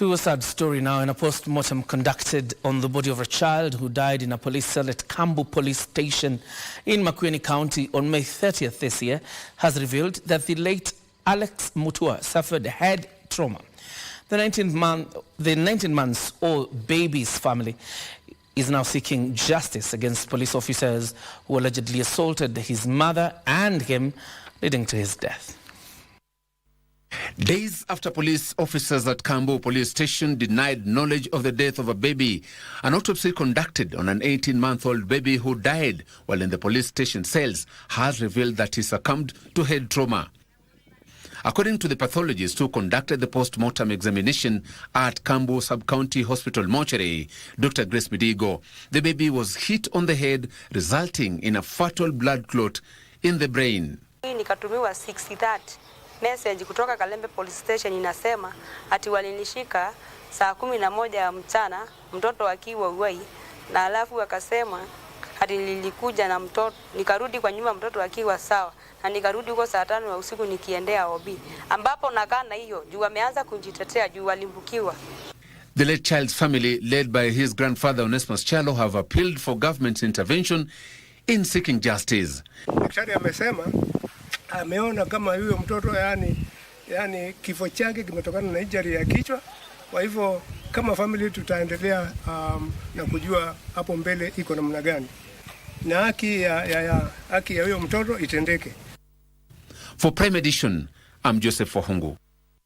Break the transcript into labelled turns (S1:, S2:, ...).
S1: To a sad story now. In a post-mortem conducted on the body of a child who died in a police cell at Kambu Police Station in Makueni County on May 30th this year has revealed that the late Alex Mutua suffered head trauma. The 19-month-old baby's family is now seeking justice against police officers who allegedly assaulted his mother and him, leading to his death.
S2: Days after police officers at Kambu Police Station denied knowledge of the death of a baby, an autopsy conducted on an 18-month-old baby who died while in the police station cells has revealed that he succumbed to head trauma. According to the pathologist who conducted the post-mortem examination at Kambu Sub-County Hospital mortuary, Dr. Grace Midigo, the baby was hit on the head, resulting in a fatal blood clot in the brain.
S3: Nikatumiwa 60-30 message kutoka Kalembe Police Station inasema ati walinishika saa 11 ya mchana mtoto akiwa uwai, na alafu akasema ati nilikuja na mtoto nikarudi kwa nyuma mtoto akiwa sawa, na nikarudi huko saa 5 ya usiku nikiendea OB, ambapo nakaa na hiyo juu ameanza kujitetea juu walimbukiwa.
S2: The late child's family, led by his grandfather Onesmus Chalo, have appealed for government's intervention in seeking justice.
S4: Daktari amesema ameona kama huyo mtoto yani kifo chake kimetokana na injury ya kichwa. Kwa hivyo kama family tutaendelea na kujua hapo mbele iko namna gani, na haki ya huyo mtoto itendeke.
S2: For Prime Edition, I'm Joseph Wahungu.